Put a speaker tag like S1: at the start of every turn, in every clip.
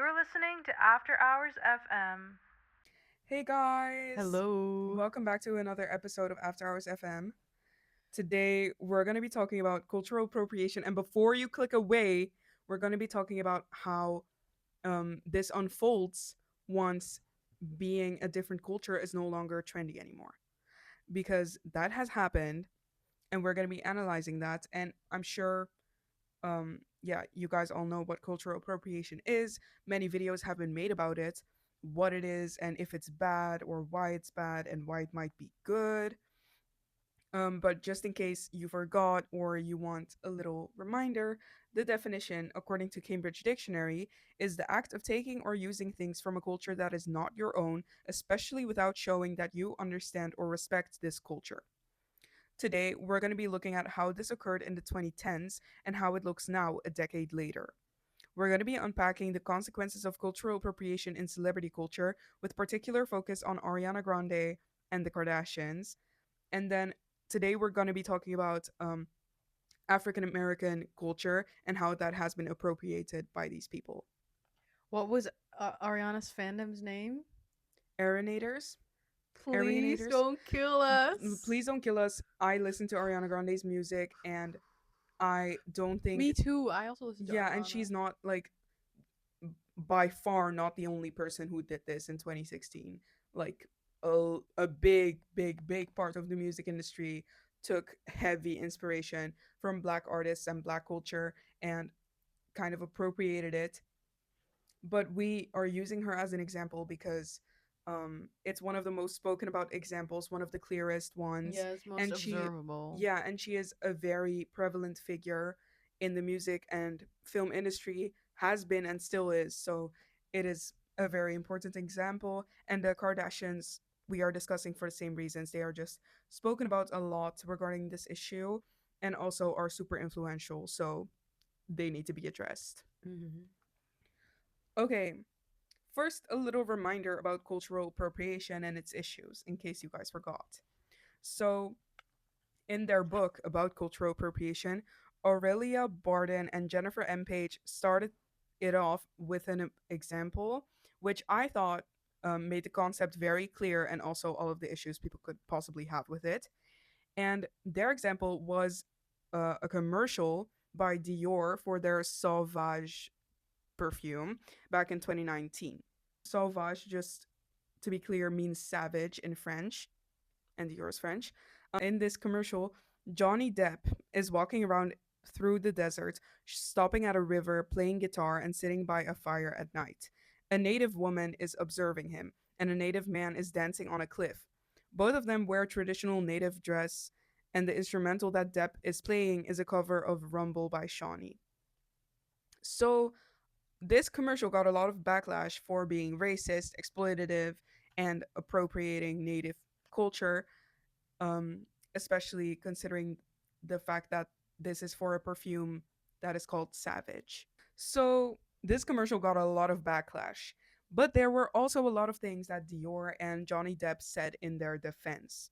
S1: You're listening to After Hours FM.
S2: Hey guys!
S3: Hello.
S2: Welcome back to another episode of After Hours FM. Today we're going to be talking about cultural appropriation, and before you click away, we're going to be talking about how this unfolds once being a different culture is no longer trendy anymore. Because that has happened, and we're going to be analyzing that, and I'm sure yeah, you guys all know what cultural appropriation is. Many videos have been made about it, what it is, and if it's bad or why it's bad and why it might be good. But just in case you forgot or you want a little reminder, the definition, according to Cambridge Dictionary, is the act of taking or using things from a culture that is not your own, especially without showing that you understand or respect this culture. Today, we're going to be looking at how this occurred in the 2010s and how it looks now, a decade later. We're going to be unpacking the consequences of cultural appropriation in celebrity culture, with particular focus on Ariana Grande and the Kardashians. And then today, we're going to be talking about African American culture and how that has been appropriated by these people.
S3: What was Ariana's fandom's name?
S2: Arenators,
S3: Please
S2: Arianators,
S3: don't kill us.
S2: please don't kill us. I listen to Ariana Grande's music and I don't think,
S3: Me too. I also listen to
S2: yeah, and she's
S3: Ariana.
S2: not like by far not the only person who did this in 2016. Like a big part of the music industry took heavy inspiration from black artists and black culture and kind of appropriated it. But we are using her as an example because it's one of the most spoken about examples, one of the clearest ones.
S3: Yes, most
S2: And she,
S3: observable.
S2: yeah, and she is a very prevalent figure in the music and film industry, has been and still is. So it is a very important example. And the Kardashians, we are discussing for the same reasons. They are just spoken about a lot regarding this issue and also are super influential. So they need to be addressed.
S3: Hmm.
S2: Okay, first, a little reminder about cultural appropriation and its issues, in case you guys forgot. So, in their book about cultural appropriation, Aurelia Barden and Jennifer M. Page started it off with an example, which I thought made the concept very clear and also all of the issues people could possibly have with it. And their example was a commercial by Dior for their Sauvage perfume back in 2019. Sauvage, just to be clear, means savage in French, and yours French. In this commercial, Johnny Depp is walking around through the desert, stopping at a river, playing guitar, and sitting by a fire at night. A native woman is observing him, and a native man is dancing on a cliff. Both of them wear traditional native dress, and the instrumental that Depp is playing is a cover of Rumble by Shawnee. So, this commercial got a lot of backlash for being racist, exploitative, and appropriating native culture, um, especially considering the fact that this is for a perfume that is called Savage. So, this commercial got a lot of backlash. But there were also a lot of things that Dior and Johnny Depp said in their defense.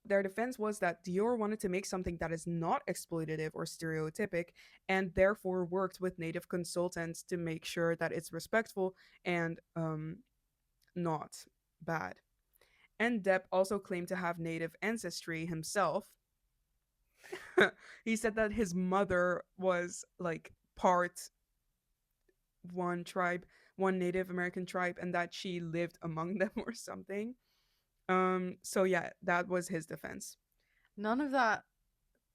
S2: Their defense was that Dior wanted to make something that is not exploitative or stereotypic and therefore worked with native consultants to make sure that it's respectful and not bad. And Depp also claimed to have native ancestry himself. He said that his mother was like part one tribe, one Native American tribe, and that she lived among them or something. So yeah, that was his defense.
S3: None of that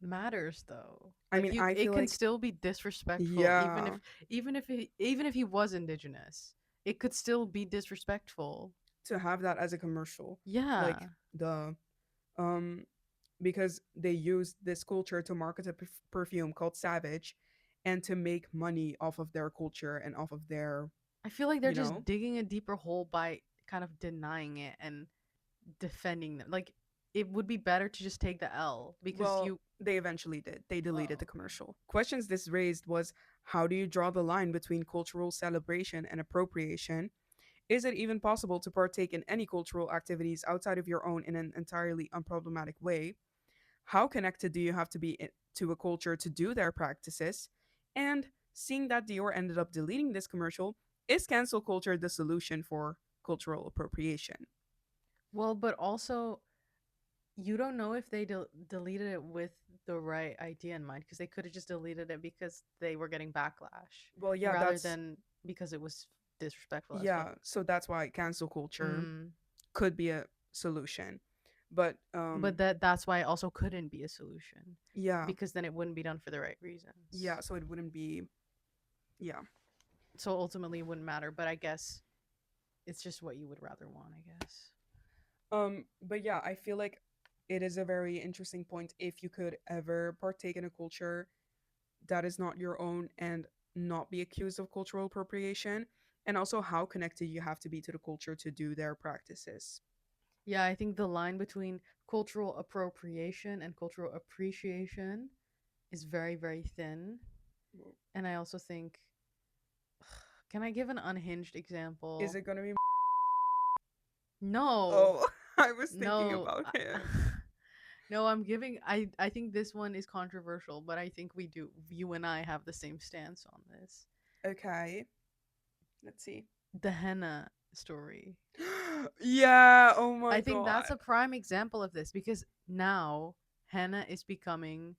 S3: matters though.
S2: I
S3: Like
S2: mean,
S3: you
S2: I
S3: it
S2: feel
S3: can
S2: like,
S3: still be disrespectful
S2: yeah,
S3: even if he was indigenous. It could still be disrespectful.
S2: to have that as a commercial, like
S3: Yeah.
S2: the um because they used this culture to market a perfume called Savage and to make money off of their culture and off of their,
S3: I feel like they're
S2: you
S3: just
S2: know,
S3: digging a deeper hole by kind of denying it and defending them. Like it would be better to just take the L because
S2: well,
S3: you
S2: they eventually did. They deleted the
S3: oh.
S2: commercial. Questions this raised was, how do you draw the line between cultural celebration and appropriation? Is it even possible to partake in any cultural activities outside of your own in an entirely unproblematic way? How connected do you have to be to a culture to do their practices? And seeing that Dior ended up deleting this commercial, is cancel culture the solution for cultural appropriation?
S3: Well, but also you don't know if they deleted it with the right idea in mind, because they could have just deleted it because they were getting backlash
S2: Well, yeah,
S3: rather
S2: that's
S3: than because it was disrespectful as
S2: yeah.
S3: fuck.
S2: So that's why cancel culture
S3: Mm.
S2: could be a solution. But
S3: But that's why it also couldn't be a solution,
S2: yeah,
S3: because then it wouldn't be done for the right reasons.
S2: yeah. So it wouldn't be yeah.
S3: So ultimately it wouldn't matter, but I guess it's just what you would rather want, I guess.
S2: But yeah, I feel like it is a very interesting point if you could ever partake in a culture that is not your own and not be accused of cultural appropriation, and also how connected you have to be to the culture to do their practices.
S3: Yeah, I think the line between cultural appropriation and cultural appreciation is very, very thin. And I also think, can I give an unhinged
S2: Is
S3: example?
S2: it gonna be?
S3: No,
S2: Oh, I was thinking
S3: no.
S2: about him.
S3: No, I'm giving. I think this one is controversial, but I think we do. You and I have the same stance on this.
S2: Okay, let's see.
S3: The henna story.
S2: Yeah. Oh my
S3: I think
S2: god.
S3: that's a prime example of this, because now henna is becoming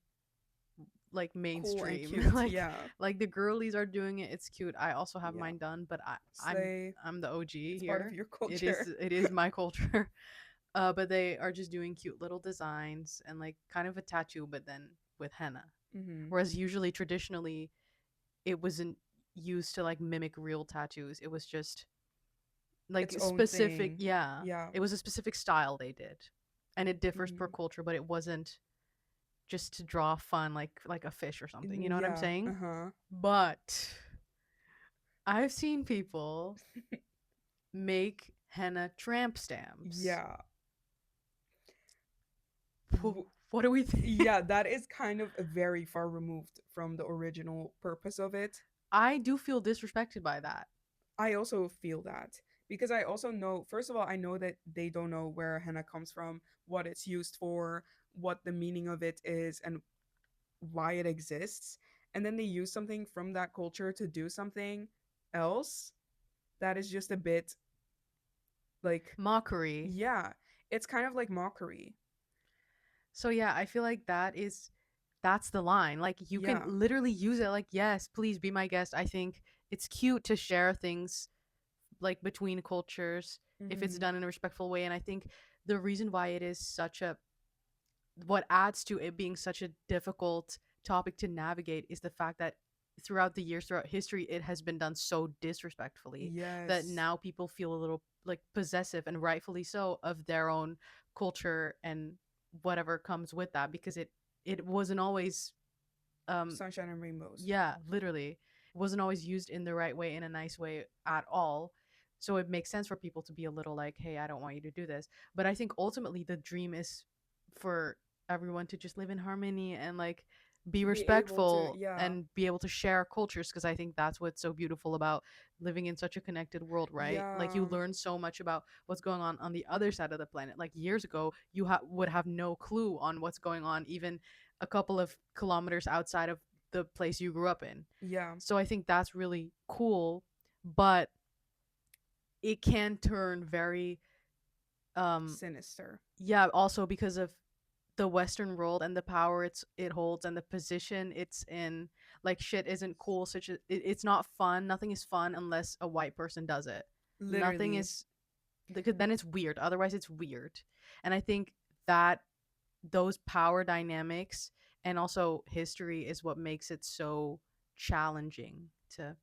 S3: like
S2: Cool and
S3: mainstream.
S2: cute. Yeah.
S3: Like the girlies are doing it. It's cute. I also have
S2: Yeah.
S3: mine done, but I'm
S2: Slay.
S3: I'm the OG
S2: It's part of
S3: here.
S2: your
S3: It
S2: culture.
S3: is my culture. But they are just doing cute little designs and like kind of a tattoo, but then with henna.
S2: Mm-hmm.
S3: Whereas usually traditionally it wasn't used to like mimic real tattoos. It was just like
S2: Its own
S3: specific,
S2: thing.
S3: yeah.
S2: Yeah.
S3: It was a specific style they did. And it differs per
S2: Mm-hmm.
S3: culture, but it wasn't just to draw fun like a fish or something. You know what I'm
S2: Yeah.
S3: saying?
S2: Uh-huh.
S3: But I've seen people make henna tramp stamps.
S2: Yeah. W-
S3: What do we think?
S2: yeah, that is kind of very far removed from the original purpose of it.
S3: I do feel disrespected by that.
S2: I also feel that because I also know, first of all, I know that they don't know where henna comes from, what it's used for, what the meaning of it is, and why it exists. And then they use something from that culture to do something else that is just a bit like,
S3: Mockery.
S2: yeah, it's kind of like mockery.
S3: So yeah, I feel like that's the line. Like you can
S2: Yeah.
S3: literally use it like, yes, please be my guest. I think it's cute to share things like between cultures if it's
S2: Mm-hmm.
S3: done in a respectful way. And I think the reason why it is such a what adds to it being such a difficult topic to navigate is the fact that throughout the years, throughout history, it has been done so disrespectfully that
S2: Yes.
S3: now people feel a little like possessive, and rightfully so, of their own culture and whatever comes with that, because it wasn't always um
S2: Sunshine and rainbows.
S3: yeah, literally, it wasn't always used in the right way, in a nice way at all. So it makes sense for people to be a little like, hey, I don't want you to do this. But I think ultimately the dream is for everyone to just live in harmony and like be
S2: Be able to,
S3: respectful
S2: yeah.
S3: and be able to share cultures, because I think that's what's so beautiful about living in such a connected world, right? Like you
S2: Yeah.
S3: learn so much about what's going on the other side of the planet. Like years ago you would have no clue on what's going on even a couple of kilometers outside of the place you grew up in.
S2: Yeah.
S3: So I think that's really cool, but it can turn very um
S2: Sinister.
S3: yeah, also because of the western world and the power it holds and the position it's in. Like shit isn't cool, such a it's not fun. Nothing is fun unless a white person does it. Nothing
S2: Literally.
S3: is, because then it's weird. Otherwise it's weird. And I think that those power dynamics and also history is what makes it so challenging to
S2: To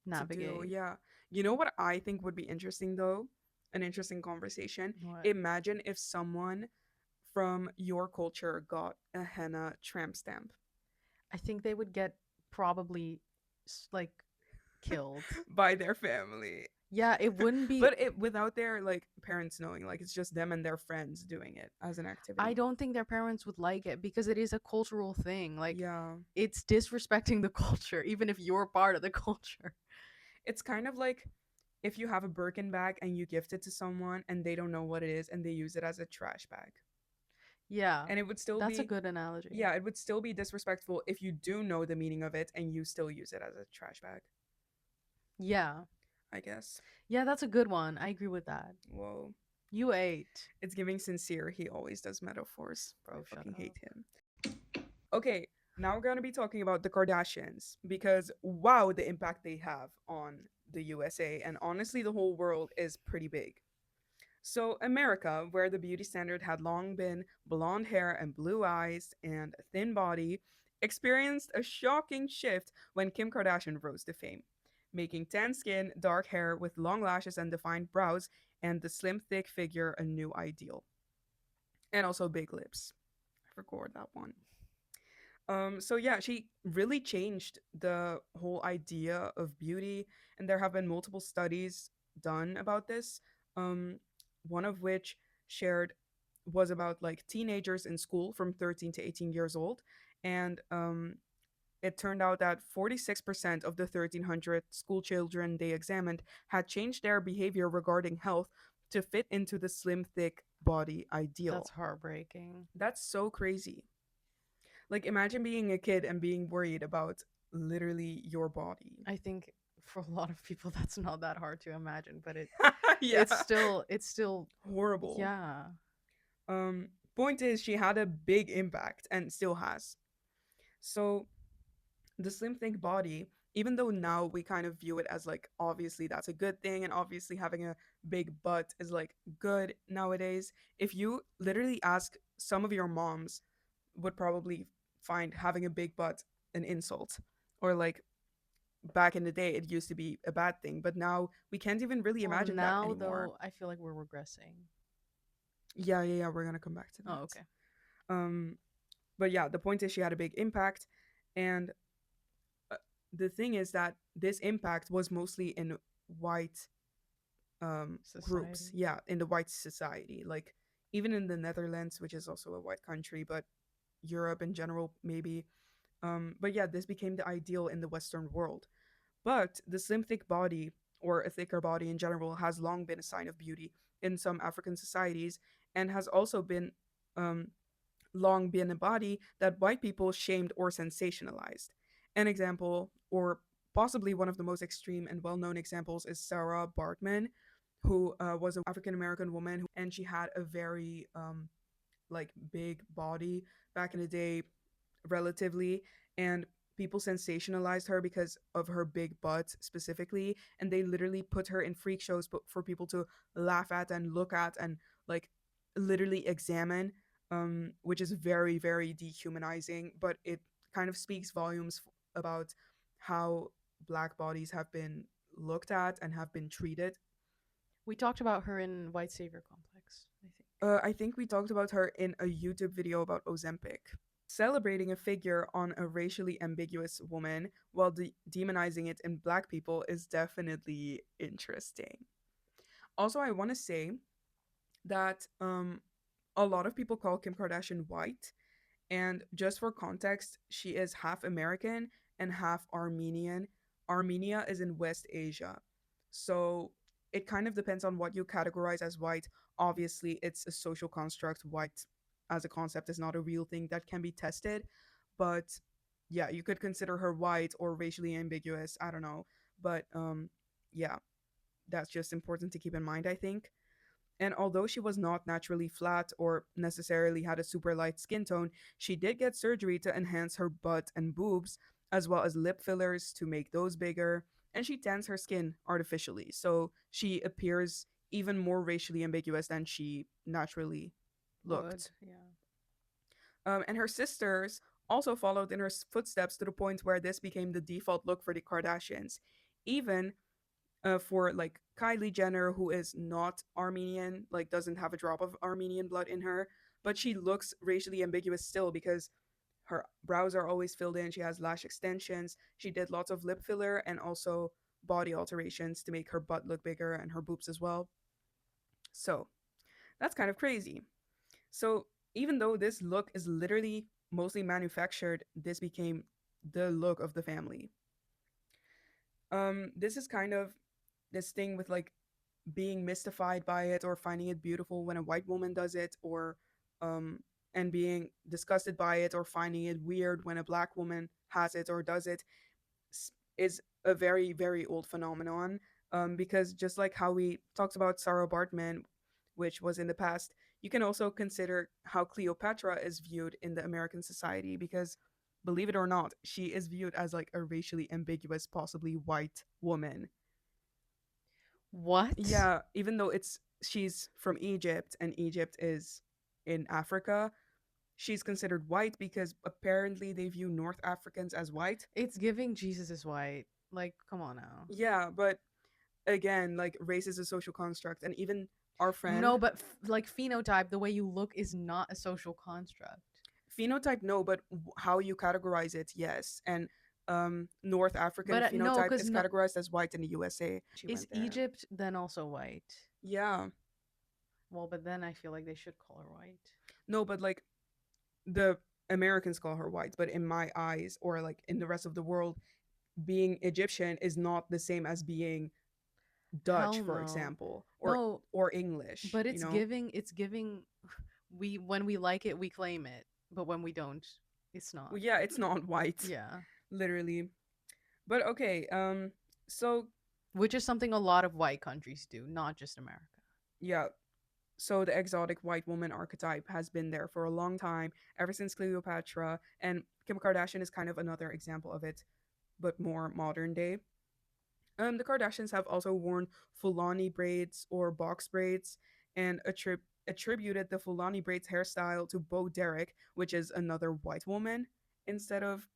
S2: do.
S3: navigate.
S2: Yeah. You know what I think would be interesting though? An interesting conversation.
S3: What?
S2: Imagine if someone from your culture got a henna tramp stamp
S3: I think they would get probably like killed.
S2: by their family.
S3: Yeah, it wouldn't be.
S2: But it without their like parents knowing, like it's just them and their friends doing it as an
S3: I
S2: activity.
S3: don't think their parents would like it because it is a cultural thing. Like
S2: Yeah.
S3: it's disrespecting the culture, even if you're part of the culture.
S2: It's kind of like if you have a Birkin bag and you gift it to someone and they don't know what it is and they use it as a trash bag.
S3: Yeah,
S2: And it would still
S3: that's a
S2: be,
S3: good analogy.
S2: yeah, it would still be disrespectful if you do know the meaning of it and you still use it as a trash bag.
S3: Yeah,
S2: I guess.
S3: Yeah, that's a good one. I agree with that.
S2: Whoa.
S3: You ate.
S2: It's giving sincere. He always does metaphors. I
S3: Bro, shut
S2: fucking
S3: up.
S2: hate him. Okay, now we're gonna be talking about the Kardashians because wow, the impact they have on the USA and honestly the whole world is pretty big. So, America, where the beauty standard had long been blonde hair and blue eyes and a thin body, experienced a shocking shift when Kim Kardashian rose to fame, making tan skin, dark hair with long lashes and defined brows, and the slim, thick figure a new ideal. And also big lips. I forgot that one. So yeah, she really changed the whole idea of beauty, and there have been multiple studies done about this. Um, one of which shared was about like teenagers in school from 13 to 18 years old, and it turned out that 46% of the 1,300 school children they examined had changed their behavior regarding health to fit into the slim, thick body
S3: That's
S2: ideal.
S3: heartbreaking.
S2: That's so crazy. Like imagine being a kid and being worried about literally your body.
S3: I think for a lot of people that's not that hard to imagine, but
S2: Yeah,
S3: it's still
S2: horrible.
S3: yeah.
S2: Point is she had a big impact and still has. So the slim thick body, even though now we kind of view it as like obviously that's a good thing and obviously having a big butt is like good nowadays, if you literally ask some of your moms would probably find having a big butt an insult, or like back in the day it used to be a bad thing, but now we can't even really
S3: Well,
S2: imagine that
S3: now
S2: anymore.
S3: though, I feel like we're regressing.
S2: Yeah, we're gonna come back to
S3: Oh,
S2: that.
S3: okay.
S2: um but yeah, the point is she had a big impact, and uh, the thing is that this impact was mostly in white groups,
S3: Society.
S2: yeah, in the white society, like even in the Netherlands, which is also a white country, but Europe in general maybe. But yeah, this became the ideal in the Western world. But the slim, thick body, or a thicker body in general, has long been a sign of beauty in some African societies and has also been um, long been a body that white people shamed or sensationalized. An example, or possibly one of the most extreme and well known examples, is Sarah Bartman, who was an African American woman, and she had a very like big body back in the day relatively, and people sensationalized her because of her big butt specifically, and they literally put her in freak shows for people to laugh at and look at and like literally examine, which is very very dehumanizing, but it kind of speaks volumes about how black bodies have been looked at and have been treated.
S3: We talked about her in White Savior Complex, I think.
S2: I think we talked about her in a YouTube video about Ozempic. Celebrating a figure on a racially ambiguous woman while demonizing it in black people is definitely interesting. Also, I want to say that a lot of people call Kim Kardashian white, and just for context, she is half American and half Armenian. Armenia is in West Asia. So it kind of depends on what you categorize as white. Obviously, it's a social construct. White as a concept is not a real thing that can be tested. But yeah, you could consider her white or racially ambiguous. I don't know. But yeah, that's just important to keep in mind, I think. And although she was not naturally flat or necessarily had a super light skin tone, she did get surgery to enhance her butt and boobs, as well as lip fillers to make those bigger. And she tans her skin artificially, so she appears even more racially ambiguous than she naturally
S3: Would,
S2: looked.
S3: yeah.
S2: And her sisters also followed in her footsteps to the point where this became the default look for the Kardashians. Even for like Kylie Jenner, who is not Armenian, like doesn't have a drop of Armenian blood in her, but she looks racially ambiguous still because her brows are always filled in. She has lash extensions. She did lots of lip filler and also body alterations to make her butt look bigger and her boobs as well. So that's kind of crazy. So even though this look is literally mostly manufactured, this became the look of the family. This is kind of this thing with like being mystified by it or finding it beautiful when a white woman does it, or um and being disgusted by it or finding it weird when a black woman has it or does it, is a very very old phenomenon. Because just like how we talked about Sarah Bartman, which was in the past, you can also consider how Cleopatra is viewed in the American society because, believe it or not, she is viewed as like a racially ambiguous, possibly white woman.
S3: What?
S2: Yeah, even though it's she's from Egypt and Egypt is in Africa, she's considered white because apparently they view North Africans as white.
S3: It's giving Jesus is white. Like, come on now.
S2: Yeah, but again, like race is a social construct, and even our
S3: No,
S2: friend
S3: but like phenotype, the way you look is not a social construct.
S2: phenotype, no, but how you categorize it, yes. And North African
S3: But no,
S2: phenotype
S3: because
S2: is
S3: no,
S2: categorized as white in the USA. She
S3: is
S2: went there.
S3: Egypt then also white?
S2: Yeah,
S3: Well, but then I feel like they should call her white.
S2: no, but like the Americans call her white, but in my eyes, or like in the rest of the world, being Egyptian is not the same as being Dutch,
S3: Hell
S2: for
S3: no.
S2: example,
S3: No,
S2: or English.
S3: but
S2: You know?
S3: it's giving we when we like it, we claim it, but when we don't, it's not.
S2: Well, yeah, it's not white,
S3: Yeah.
S2: literally. But okay, so
S3: Which is something a lot of white countries do, not just America.
S2: yeah, so the exotic white woman archetype has been there for a long time, ever since Cleopatra, and Kim Kardashian is kind of another example of it, but more modern day. The Kardashians have also worn Fulani braids or box braids and attributed the Fulani braids hairstyle to Bo Derek, which is another white woman, instead of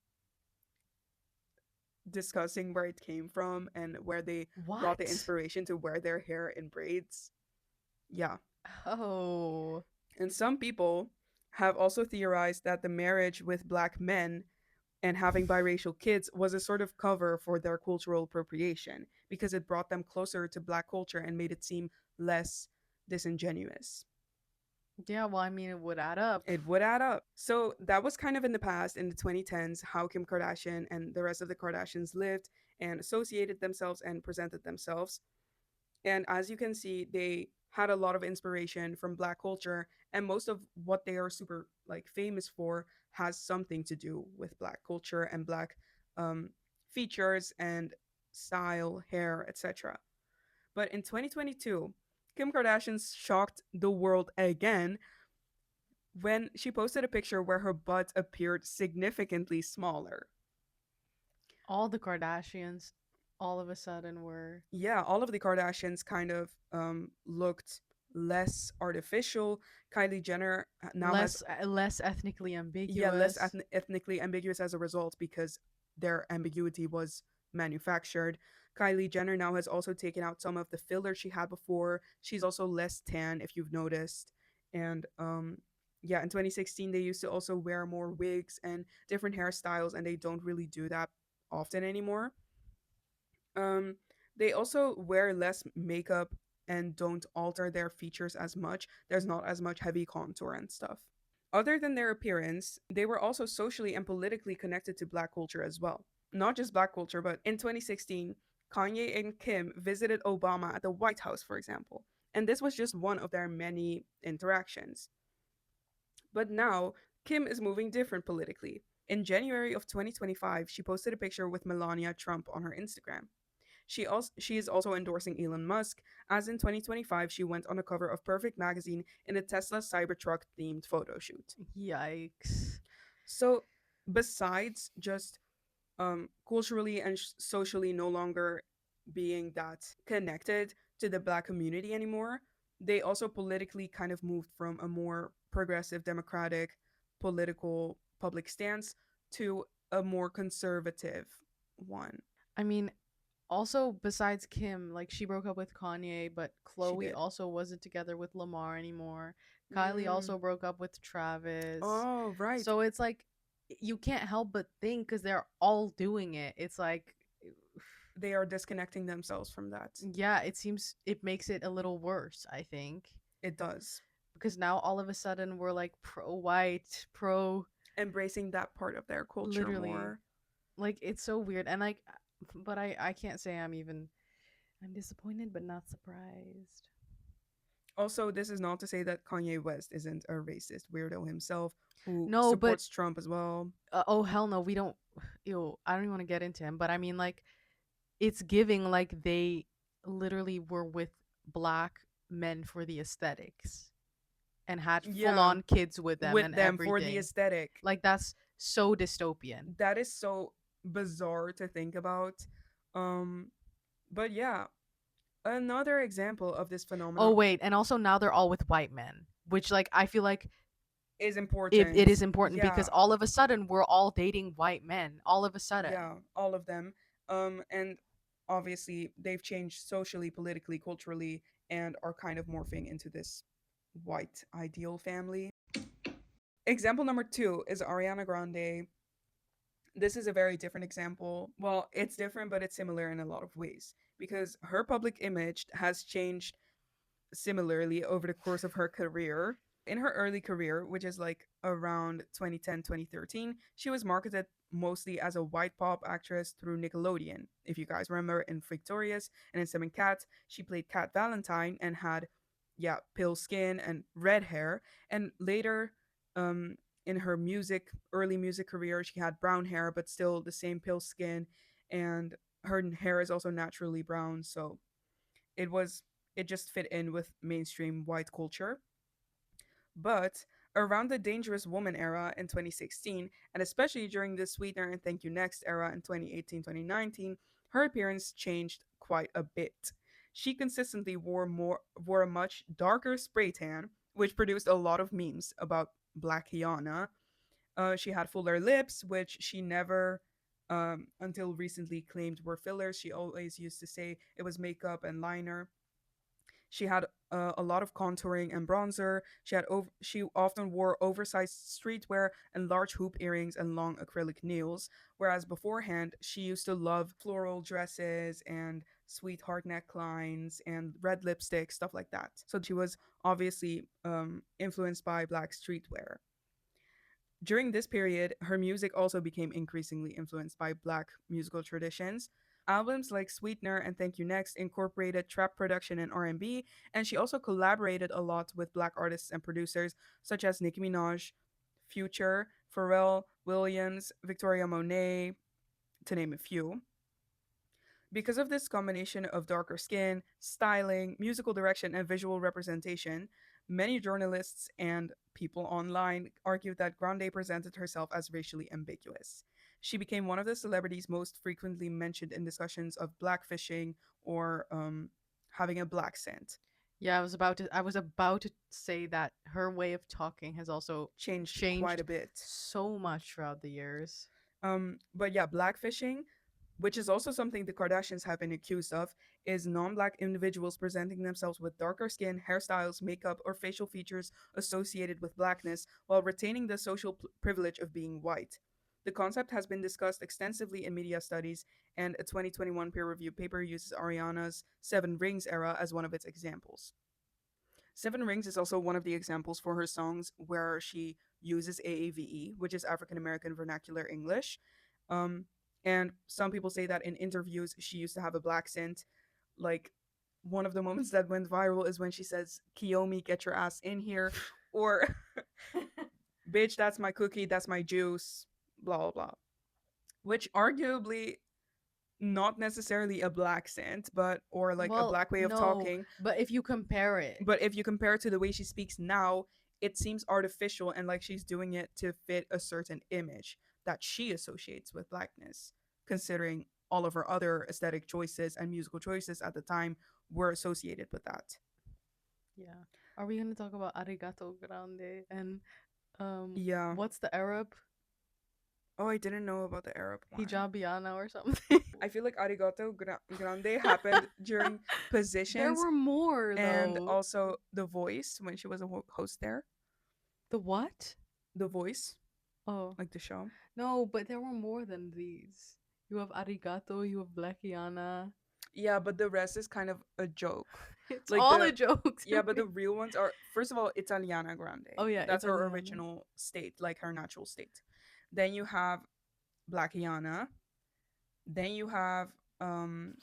S2: discussing where it came from and where they got the
S3: What?
S2: inspiration to wear their hair in braids. Yeah.
S3: Oh.
S2: And some people have also theorized that the marriage with black men and having biracial kids was a sort of cover for their cultural appropriation because it brought them closer to black culture and made it seem less disingenuous.
S3: Yeah, well, I mean, it would add up.
S2: It would add up. So that was kind of in the past, in the 2010s, how Kim Kardashian and the rest of the Kardashians lived and associated themselves and presented themselves. And as you can see, they had a lot of inspiration from black culture, and most of what they are super like famous for has something to do with black culture and black um, features and style, hair, etc. But in 2022, Kim Kardashian shocked the world again when she posted a picture where her butt appeared significantly smaller.
S3: All the Kardashians all of a sudden were
S2: Yeah, all of the Kardashians kind of looked less artificial. Kylie Jenner now has,
S3: less ethnically
S2: yeah, less
S3: ambiguous.
S2: ethnically ambiguous as a result because their ambiguity was manufactured. Kylie Jenner now has also taken out some of the filler she had before. She's also less tan, if you've noticed. And yeah, in 2016 they used to also wear more wigs and different hairstyles, and they don't really do that often anymore. Um, they also wear less makeup and don't alter their features as much. There's not as much heavy contour and stuff. Other than their appearance, they were also socially and politically connected to black culture as well. Not just black culture, but in 2016, Kanye and Kim visited Obama at the White House, for example. And this was just one of their many interactions. But now, Kim is moving different politically. In January of 2025, she posted a picture with Melania Trump on her Instagram. She is also endorsing Elon Musk, as in 2025 she went on the cover of Perfect magazine in a Tesla Cybertruck themed photo shoot.
S3: Yikes.
S2: So besides just culturally and socially no longer being that connected to the black community anymore, they also politically kind of moved from a more progressive democratic political public stance to a more conservative one.
S3: I mean, also besides Kim, like she broke up with Kanye, but
S2: She
S3: Chloe
S2: did.
S3: also wasn't together with Lamar anymore. Kylie
S2: Mm.
S3: also broke up with Travis.
S2: Oh, right.
S3: So it's like you can't help but think because they're all doing it. It's like
S2: They are disconnecting themselves from that.
S3: yeah, it seems it makes it a little worse, I think.
S2: It does.
S3: Because now all of a sudden we're like pro white, pro
S2: Embracing that part of their culture
S3: literally.
S2: more.
S3: Like it's so weird and like but I can't say I'm disappointed but not surprised.
S2: Also, this is not to say that Kanye West isn't a racist weirdo himself who
S3: No, but
S2: supports Trump as well.
S3: oh hell no, we don't. Ew, I don't even want to get into him. But I mean, like, it's giving like they literally were with black men for the aesthetics and had full
S2: Yeah,
S3: on kids with them
S2: with
S3: and
S2: them for the
S3: everything.
S2: aesthetic.
S3: Like that's so dystopian.
S2: That is so bizarre to think about. Um, but yeah, another example of this
S3: Oh
S2: phenomenon
S3: wait, and also now they're all with white men, which like I feel like
S2: is
S3: it
S2: important.
S3: is important because
S2: Yeah,
S3: all of a sudden we're all dating white men. All of a sudden.
S2: yeah, all of them. And obviously they've changed socially, politically, culturally, and are kind of morphing into this white ideal family. Example number two is Ariana Grande. This is a very different example. Well, it's different, but it's similar in a lot of ways because her public image has changed similarly over the course of her career. In her early career, which is like around 2010, 2013, she was marketed mostly as a white pop actress through Nickelodeon. If you guys remember, in Victorious and in Seven Cats, she played Cat Valentine and had, yeah, pale skin and red hair. And later, um, in her early music career, she had brown hair, but still the same pale skin. And her hair is also naturally brown. So it was, it just fit in with mainstream white culture. But around the Dangerous Woman era in 2016, and especially during the Sweetener and Thank You Next era in 2018 2019, her appearance changed quite a bit. She consistently wore a much darker spray tan, which produced a lot of memes about Black Hiana. She had fuller lips, which she never, until recently, claimed were fillers. She always used to say it was makeup and liner. She had a lot of contouring and bronzer. She often wore oversized streetwear and large hoop earrings and long acrylic nails. Whereas beforehand, she used to love floral dresses and sweetheart necklines and red lipstick, stuff like that. So she was obviously influenced by black streetwear. During this period, her music also became increasingly influenced by black musical traditions. Albums like Sweetener and Thank You Next incorporated trap production and R&B, and she also collaborated a lot with black artists and producers such as Nicki Minaj, Future, Pharrell Williams, Victoria Monet, to name a few. Because of this combination of darker skin, styling, musical direction, and visual representation, many journalists and people online argued that Grande presented herself as racially ambiguous. She became one of the celebrities most frequently mentioned in discussions of blackfishing or having a black scent.
S3: Yeah, I was about to say that her way of talking has also
S2: Changed quite a
S3: changed
S2: bit.
S3: so much throughout the years.
S2: But yeah, blackfishing, which is also something the Kardashians have been accused of, is non black individuals presenting themselves with darker skin, hairstyles, makeup, or facial features associated with blackness while retaining the social privilege of being white. The concept has been discussed extensively in media studies, and a 2021 peer reviewed paper uses Ariana's Seven Rings era as one of its examples. Seven Rings is also one of the examples for her songs where she uses AAVE, which is African American Vernacular English. Um, and some people say that in interviews she used to have a black scent. Like one of the moments that went viral is when she says, "Kiyomi, get your ass in here," or "Bitch, that's my cookie, that's my juice," blah blah blah. Which arguably not necessarily a black scent, but or like a
S3: Well,
S2: black way of
S3: no,
S2: talking.
S3: but if you compare it,
S2: But if you compare it to the way she speaks now, it seems artificial and like she's doing it to fit a certain image that she associates with blackness, considering all of her other aesthetic choices and musical choices at the time were associated with that.
S3: yeah. Are we gonna talk about Arigato Grande and
S2: Yeah.
S3: what's the Arab
S2: Oh, I didn't know about the Arab one.
S3: hijabiana or something?
S2: I feel like Arigato Grande happened during
S3: There
S2: positions
S3: were more
S2: and
S3: though.
S2: also The Voice when she was a host there.
S3: The what?
S2: The Voice,
S3: Oh
S2: like the show.
S3: no, but there were more than these. You have Arigato, you have Blackiana.
S2: Yeah, but the rest is kind of a joke.
S3: It's
S2: Like
S3: all a
S2: the
S3: joke
S2: Yeah,
S3: to
S2: but
S3: me.
S2: the real ones are, first of all, Italiana
S3: Oh
S2: Grande.
S3: yeah,
S2: That's her
S3: Italiano.
S2: original state, like her natural state. Then you have Blackiana. Then you have um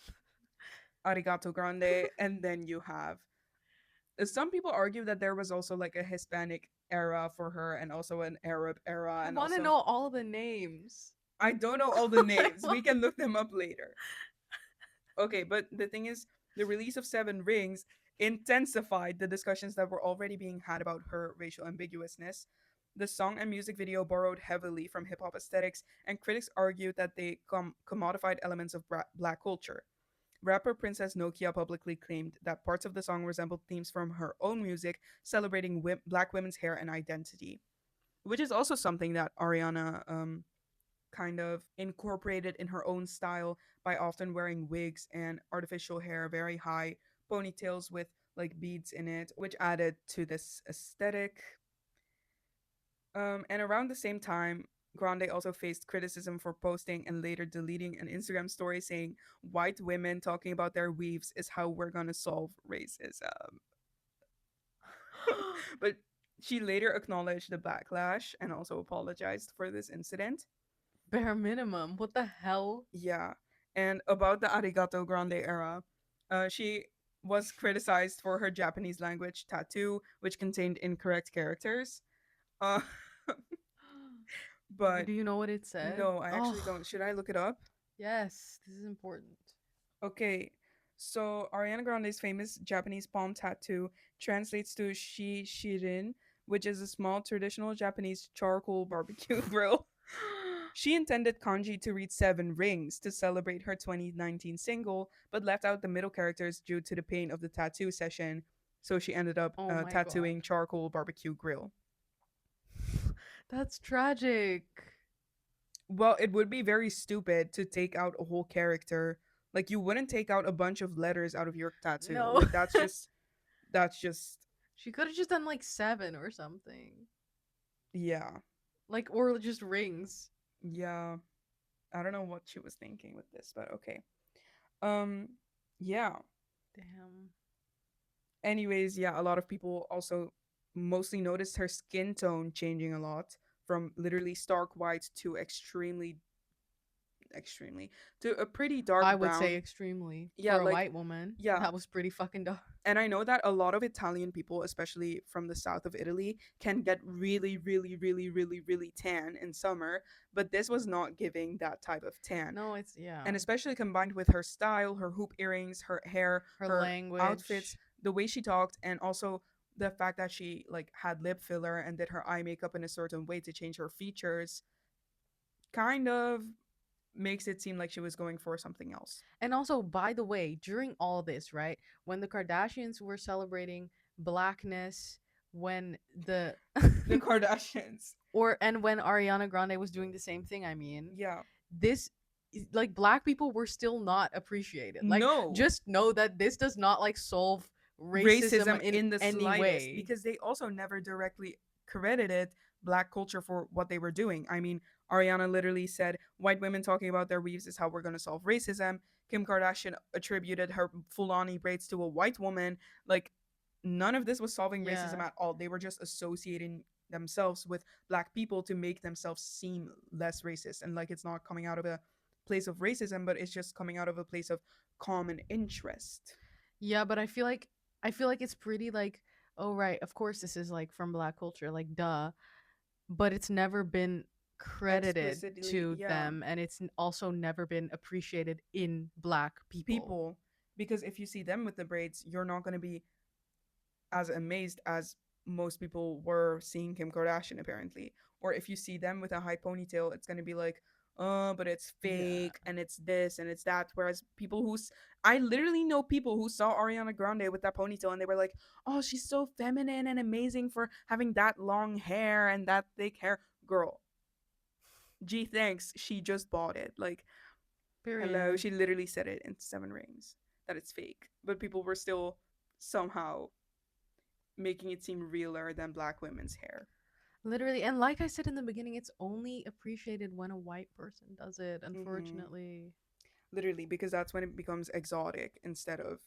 S2: Arigato Grande, and then you have some people argue that there was also like a Hispanic era for her and also an Arab era
S3: I
S2: and
S3: want to
S2: also
S3: know all the names.
S2: I don't know all the names. We can look them up later. Okay, but the thing is The release of Seven Rings intensified the discussions that were already being had about her racial ambiguousness. The song and music video borrowed heavily from hip hop aesthetics, and critics argued that they commodified elements of black culture. Rapper Princess Nokia publicly claimed that parts of the song resembled themes from her own music, celebrating black women's hair and identity, which is also something that Ariana kind of incorporated in her own style by often wearing wigs and artificial hair, very high ponytails with like beads in it, which added to this aesthetic. And around the same time, Grande also faced criticism for posting and later deleting an Instagram story saying, "White women talking about their weaves is how we're gonna solve racism." But she later acknowledged the backlash and also apologized for this incident.
S3: Bare minimum. What the hell?
S2: Yeah. And about the Arigato Grande era, she was criticized for her Japanese language tattoo, which contained incorrect characters. Uh, but
S3: Do you know what it said?
S2: no, I actually
S3: Oh,
S2: don't. Should I look it up?
S3: yes. This is important.
S2: Okay. So Ariana Grande's famous Japanese palm tattoo translates to shi shirin, which is a small traditional Japanese charcoal barbecue grill. She intended kanji to read Seven Rings to celebrate her 2019 single, but left out the middle characters due to the pain of the tattoo session. So she ended up
S3: Oh my god.
S2: tattooing charcoal barbecue grill.
S3: That's tragic.
S2: Well, it would be very stupid to take out a whole character. Like you wouldn't take out a bunch of letters out of your tattoo.
S3: No.
S2: Like that's just
S3: She could have just done like 7 or something.
S2: yeah.
S3: Like, or just rings.
S2: Yeah. I don't know what she was thinking with this, but okay. Um yeah.
S3: Damn.
S2: Anyways, yeah, a lot of people also mostly noticed her skin tone changing a lot from literally stark white to extremely to a pretty dark
S3: I would say
S2: brown.
S3: extremely.
S2: Yeah,
S3: For a
S2: like
S3: white woman,
S2: yeah.
S3: that was pretty fucking dark.
S2: And I know that a lot of Italian people, especially from the south of Italy, can get really, really, really, really, really tan in summer, but this was not giving that type of tan.
S3: No, it's, yeah.
S2: And especially combined with her style, her hoop earrings, her hair,
S3: Her
S2: her outfits,
S3: language.
S2: the way she talked, and also the fact that she like had lip filler and did her eye makeup in a certain way to change her features kind of makes it seem like she was going for something else.
S3: And also, by the way, during all this, right, when the Kardashians were celebrating blackness, when the
S2: The Kardashians.
S3: or and when Ariana Grande was doing the same thing, I mean,
S2: Yeah.
S3: this like black people were still not appreciated. Like,
S2: No.
S3: just know that this does not like solve racism
S2: Racism
S3: in
S2: in the
S3: any
S2: slightest
S3: way.
S2: because they also never directly credited black culture for what they were doing. I mean, Ariana literally said, "White women talking about their weaves is how we're going to solve racism." Kim Kardashian attributed her Fulani braids to a white woman. Like, none of this was solving racism
S3: Yeah.
S2: at all. They were just associating themselves with black people to make themselves seem less racist. And like, it's not coming out of a place of racism, but it's just coming out of a place of common interest.
S3: Yeah, but I feel like it's pretty like, oh right, of course this is like from black culture, like duh, but it's never been credited
S2: Explicitly,
S3: to
S2: yeah.
S3: them, and it's also never been appreciated in black people.
S2: People, because if you see them with the braids, you're not going to be as amazed as most people were seeing Kim Kardashian apparently. Or if you see them with a high ponytail, it's going to be like, "Oh, but it's
S3: Yeah.
S2: fake and it's this and it's that." Whereas people I literally know people who saw Ariana Grande with that ponytail and they were like, "Oh, she's so feminine and amazing for having that long hair and that thick hair." Girl, gee, thanks. She just bought it. Like, hello,
S3: Period.
S2: she literally said it in Seven Rings that it's fake, but people were still somehow making it seem realer than black women's hair.
S3: Literally, and like I said in the beginning, it's only appreciated when a white person does it,
S2: Hmm.
S3: unfortunately.
S2: Literally, because that's when it becomes exotic instead of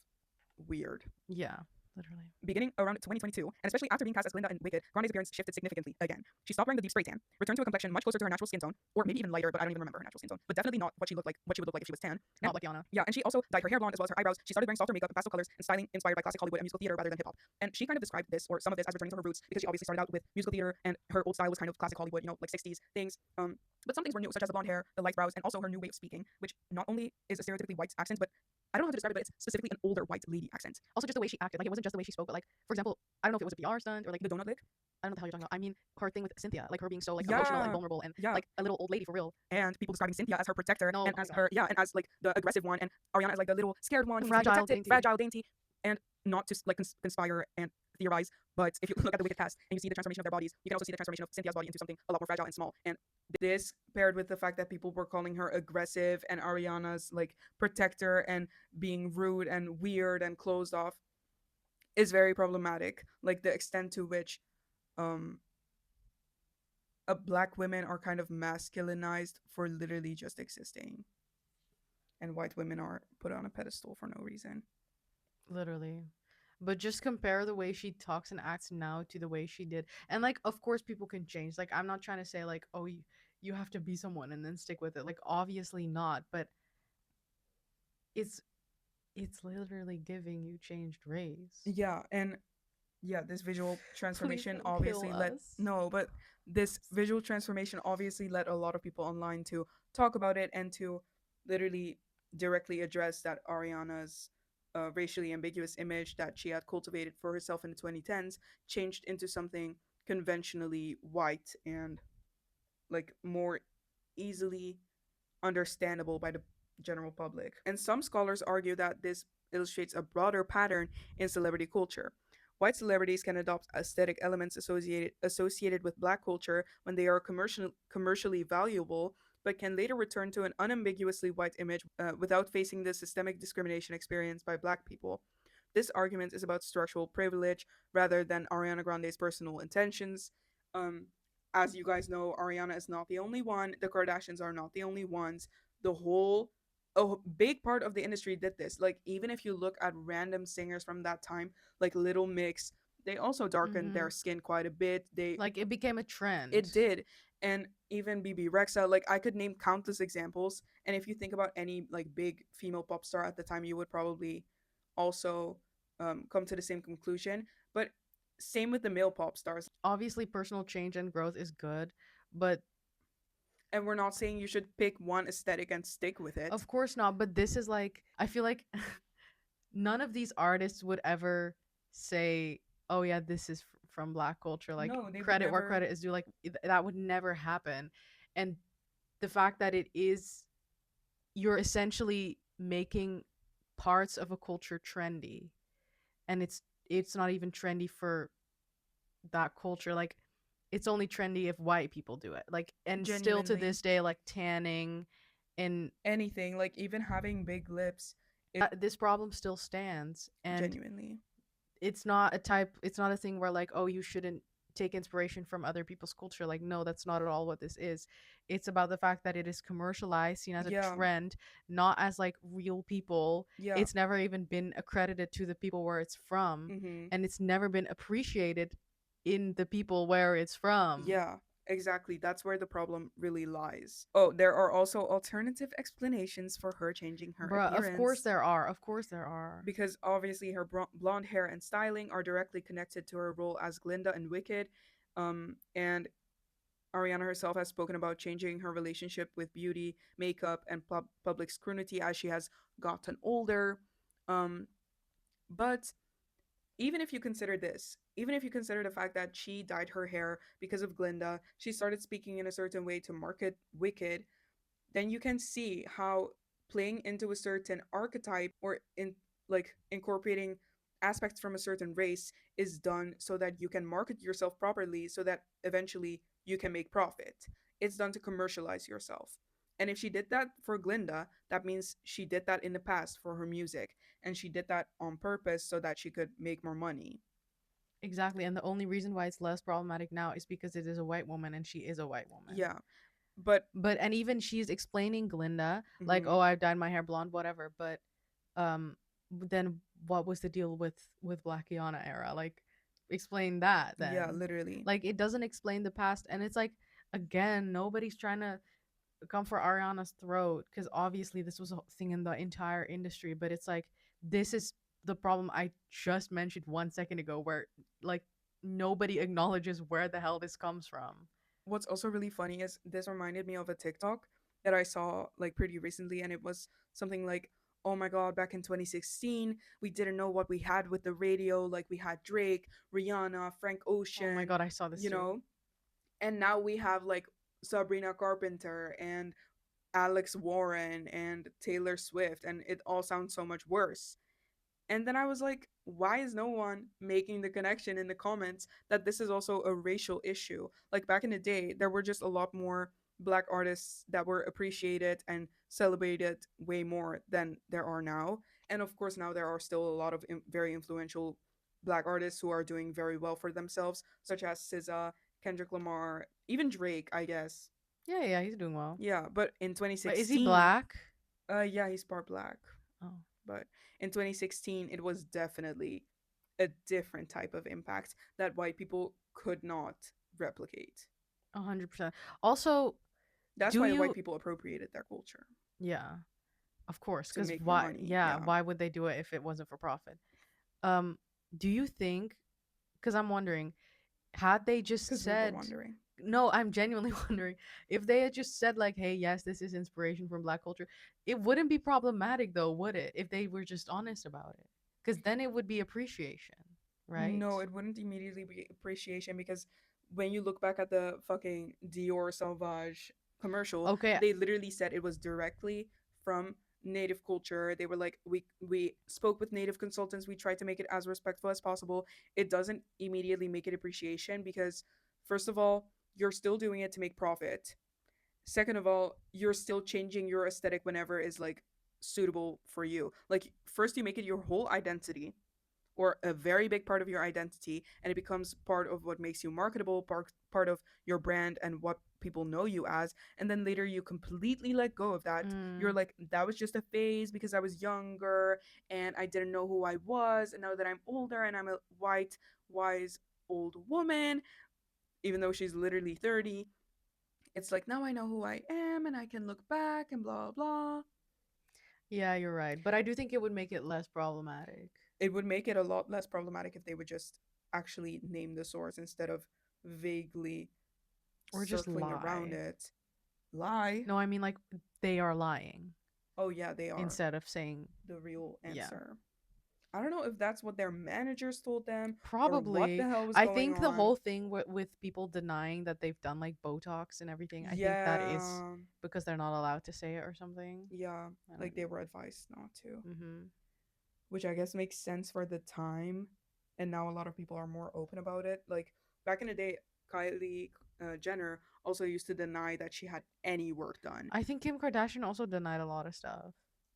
S2: weird.
S3: Yeah, literally.
S2: Beginning around 2022, and especially after being cast as Glinda in Wicked, Grande's appearance shifted significantly again. She stopped wearing the deep spray tan, returned to a complexion much closer to her natural skin tone, or maybe even lighter, but I don't even remember her natural skin tone. But definitely not what she would look like if she was tan.
S3: Not like Yana.
S2: Yeah, and she also dyed her hair blonde as well as her eyebrows. She started wearing softer makeup and pastel colors and styling inspired by classic Hollywood and musical theater rather than hip hop. And she kind of described this or some of this as returning to her roots because she obviously started out with musical theater and her old style was kind of classic Hollywood, like 60s things. But some things were new, such as the blonde hair, the light brows, and also her new way of speaking, which not only is a stereotypically white accent, but I don't know how to describe it, but it's specifically an older white lady accent.
S3: Also, just the way she acted. Like, it wasn't just the way she spoke, but like, for example, I don't know if it was a PR stunt or like,
S2: The donut lick.
S3: I don't know what the hell you're talking about. I mean, her thing with Cynthia, like her being so like emotional and
S2: Yeah,
S3: vulnerable and
S2: yeah.
S3: like a little old lady for real.
S2: And people describing Cynthia as her protector
S3: No,
S2: and
S3: oh my
S2: as
S3: god,
S2: her, yeah, and as like the aggressive one, and Ariana as like the little scared one
S3: the
S2: who needs to be
S3: fragile,
S2: protected,
S3: dainty.
S2: fragile, dainty, and not to like conspire and theorize. But if you look at the Wicked cast and you see the transformation of their bodies, you can also see the transformation of Cynthia's body into something a lot more fragile and small. And this paired with the fact that people were calling her aggressive and Ariana's like protector and being rude and weird and closed off is very problematic. Like the extent to which um black women are kind of masculinized for literally just existing, and white women are put on a pedestal for no reason.
S3: Literally. But just compare the way she talks and acts now to the way she did. And like, of course people can change. Like, I'm not trying to say like, oh, you have to be someone and then stick with it. Like, obviously not, but it's it's literally giving you changed rays.
S2: Yeah, and yeah, this visual
S3: Please
S2: transformation
S3: don't kill
S2: obviously led
S3: us.
S2: no, but this visual transformation obviously led a lot of people online to talk about it and to literally directly address that Ariana's racially ambiguous image that she had cultivated for herself in the 2010s changed into something conventionally white and like more easily understandable by the general public. And some scholars argue that this illustrates a broader pattern in celebrity culture. White celebrities can adopt aesthetic elements associated with black culture when they are commercially valuable, but can later return to an unambiguously white image without facing the systemic discrimination experienced by black people. This argument is about structural privilege rather than Ariana Grande's personal intentions. Um, as you guys know, Ariana is not the only one. The Kardashians are not the only ones. The whole a big part of the industry did this. Like even if you look at random singers from that time, like Little Mix, they also darkened
S3: Mm-hmm.
S2: their skin quite a bit. They
S3: Like, it became a
S2: it
S3: trend.
S2: did. And even BB Rexa, like I could name countless examples. And if you think about any like big female pop star at the time, you would probably also come to the same conclusion. But same with the male pop stars.
S3: Obviously, personal change and growth is good, but
S2: And we're not saying you should pick one aesthetic and stick with it.
S3: of course not. But this is like, I feel like none of these artists would ever say, "Oh yeah, this is from black culture." Like,
S2: No, they would
S3: credit where
S2: never.
S3: credit is due. Like, that would never happen. And the fact that it is, you're essentially making parts of a culture trendy, and it's not even trendy for that culture. Like, it's only trendy if white people do it. Like, and still to
S2: Genuinely
S3: this day, like tanning and
S2: anything, like even having big lips, it
S3: this problem still stands. And
S2: genuinely.
S3: it's not a thing where like, oh, you shouldn't take inspiration from other people's culture. Like, no, that's not at all what this is. It's about the fact that it is commercialized, seen as a
S2: Yeah,
S3: trend, not as like real people.
S2: yeah.
S3: It's never even been accredited to the people where it's from,
S2: Mhm.
S3: and it's never been appreciated in the people where it's from.
S2: Yeah, exactly. That's where the problem really lies. Oh, there are also alternative explanations for her changing her
S3: Bruh, of course
S2: appearance
S3: there are. Of course there are.
S2: because obviously her blonde hair and styling are directly connected to her role as Glinda in Wicked. And Ariana herself has spoken about changing her relationship with beauty, makeup, and public scrutiny as she has gotten older. Um, but even if you consider this, even if you consider the fact that she dyed her hair because of Glinda, she started speaking in a certain way to market Wicked, then you can see how playing into a certain archetype or in like incorporating aspects from a certain race is done so that you can market yourself properly so that eventually you can make profit. It's done to commercialize yourself. And if she did that for Glinda, that means she did that in the past for her music and she did that on purpose so that she could make more money.
S3: Exactly. And the only reason why it's less problematic now is because it is a white woman and she is a white woman.
S2: Yeah. But
S3: But and even she's explaining Glinda like,
S2: mhm,
S3: "Oh, I dyed my hair blonde, whatever." But um then what was the deal with Black Iana era? Like, explain that
S2: yeah,
S3: then.
S2: literally.
S3: Like, it doesn't explain the past, and it's like, again, nobody's trying to come for Ariana's throat because obviously this was a thing in the entire industry, but it's like, this is the problem I just mentioned 1 second ago, where like nobody acknowledges where the hell this comes from.
S2: What's also really funny is this reminded me of a TikTok that I saw like pretty recently, and it was something like oh my god, back in 2016, we didn't know what we had with the radio. Like we had Drake, Rihanna, Frank
S3: Oh my
S2: Ocean,
S3: god, I saw this
S2: you
S3: too.
S2: know? And now we have like Sabrina Carpenter and Alex Warren and Taylor Swift, and it all sounds so much worse. And then I was like, why is no one making the connection in the comments that this is also a racial issue? Like back in the day, there were just a lot more black artists that were appreciated and celebrated way more than there are now. And of course, now there are still a lot of very influential black artists who are doing very well for themselves, such as SZA, Kendrick Lamar, even Drake, I guess.
S3: Yeah, yeah, he's doing well.
S2: Yeah, but in
S3: But is he
S2: 2016,
S3: black?
S2: yeah, he's part black.
S3: Oh,
S2: But in 2016, it was definitely a different type of impact that white people could not replicate.
S3: 100%. Also,
S2: That's
S3: do
S2: why white
S3: you?
S2: people appropriated their culture
S3: Yeah, of course.
S2: to
S3: Because
S2: make more
S3: why?
S2: money.
S3: Yeah,
S2: Yeah,
S3: why would they do it if it wasn't for profit? Um, do you think? Because I'm wondering, had they just
S2: because we were
S3: said
S2: wondering.
S3: no, I'm genuinely wondering if they had just said like, "Hey, yes, this is inspiration from Black culture," it wouldn't be problematic though, would it? If they were just honest about it, because then it would be appreciation, right?
S2: No, it wouldn't immediately be appreciation because when you look back at the fucking Dior Sauvage commercial,
S3: Okay.
S2: they literally said it was directly from native culture. They were like, we spoke with native consultants, we tried to make it as respectful as possible. It doesn't immediately make it appreciation because first of all, you're still doing it to make profit. Second of all, you're still changing your aesthetic whenever is like suitable for you. Like first you make it your whole identity or a very big part of your identity, and it becomes part of what makes you marketable, part of your brand and what people know you as. And then later you completely let go of that. You're
S3: Mm,
S2: like, that was just a phase because I was younger and I didn't know who I was, and now that I'm older and I'm a white wise old woman, even though she's literally 30, it's like now I know who I am and I can look back and blah blah.
S3: yeah, you're right, but I do think it would make it less problematic,
S2: It would make it a lot less problematic if they would just actually name the source instead of vaguely
S3: or just
S2: circling around
S3: lie.
S2: it. Lie?
S3: No, I mean like they are lying
S2: Oh, yeah, they are
S3: instead of saying
S2: the real
S3: yeah.
S2: answer. I don't know if that's what their managers told them or what
S3: Probably.
S2: the hell was
S3: I
S2: going
S3: think the
S2: on.
S3: whole thing with people denying that they've done like Botox and everything, I think that is
S2: Yeah,
S3: because they're not allowed to say it or something.
S2: yeah,
S3: I
S2: like
S3: don't
S2: they
S3: know.
S2: were advised not to,
S3: Mhm.
S2: which I guess makes sense for the time. And now a lot of people are more open about it. Like back in the day, Kylie Jenner also used to deny that she had any work done.
S3: I think Kim Kardashian also denied a lot of stuff.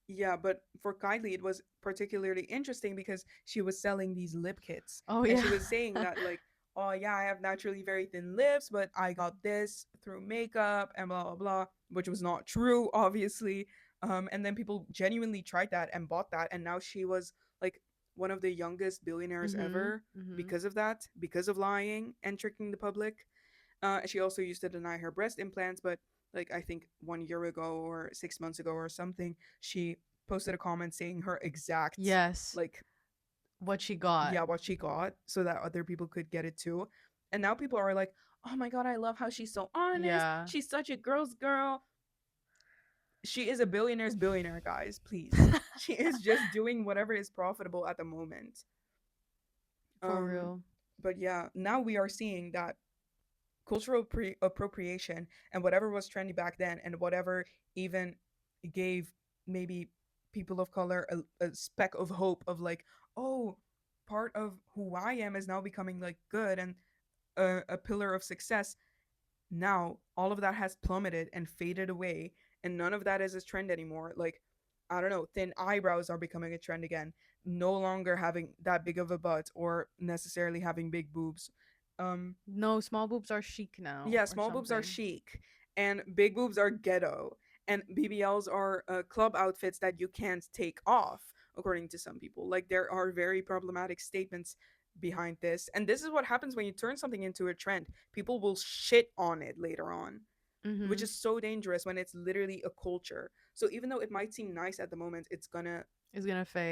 S2: Yeah, but for Kylie, it was particularly interesting because she was selling these lip kits.
S3: Oh
S2: And
S3: yeah.
S2: she was saying that, like, oh, yeah, I have naturally very thin lips, but I got this through makeup and blah, blah, blah, which was not true, obviously. And then people genuinely tried that and bought that. And now she was like one of the youngest billionaires
S3: Mhm.
S2: ever
S3: Mhm.
S2: because of that, because of lying and tricking the public. She also used to deny her breast implants, but like I think 1 year ago or 6 months ago or something, she posted a comment saying her exact
S3: Yes.
S2: like
S3: What she got.
S2: yeah what she got so that other people could get it too. And now people are like, oh my god, I love how she's so honest.
S3: Yeah.
S2: She's such a girl's girl. She is a billionaire's billionaire, guys. Please, she is just doing whatever is profitable at the moment.
S3: For
S2: Um,
S3: real.
S2: but yeah, now we are seeing that cultural appropriation and whatever was trendy back then and whatever even gave maybe people of color a speck of hope of like, oh, part of who I am is now becoming like good and a pillar of success. Now all of that has plummeted and faded away, and none of that is a trend anymore. Like, I don't know, thin eyebrows are becoming a trend again, no longer having that big of a butt or necessarily having big boobs. um
S3: No, small boobs are chic now
S2: yeah,
S3: or
S2: small boobs are
S3: something.
S2: chic, and big boobs are ghetto, and BBLs are club outfits that you can't take off, according to some people. Like there are very problematic statements behind this, and this is what happens when you turn something into a trend. People will shit on it later on, which
S3: Mhm.
S2: is so dangerous when it's literally a culture. So even though it might seem nice at the moment,
S3: It's gonna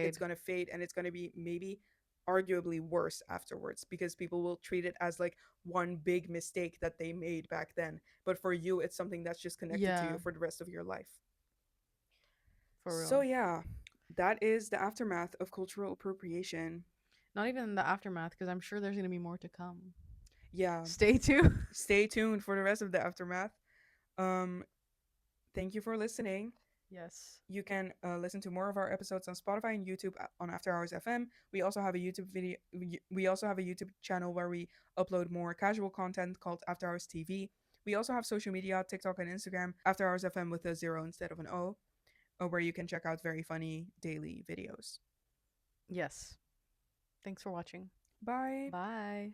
S2: it's
S3: fade.
S2: going to fade, and it's going to be maybe arguably worse afterwards because people will treat it as like one big mistake that they made back then, but for you it's something that's just connected to you
S3: Yeah,
S2: for the rest of your life.
S3: for
S2: So
S3: real.
S2: yeah, that is the aftermath of cultural appropriation.
S3: Not even the aftermath, because I'm sure there's going to be more to come.
S2: Yeah,
S3: Stay tuned.
S2: stay tuned for the rest of the aftermath. Um, Thank you for listening.
S3: Yes.
S2: You can listen to more of our episodes on Spotify and YouTube on After Hours FM. We also have a YouTube video. We also have a YouTube channel where we upload more casual content called After Hours TV. We also have social media, TikTok and Instagram, After Hours FM with a zero instead of an O, where you can check out very funny daily videos.
S3: Yes. Thanks for watching.
S2: Bye.
S3: Bye.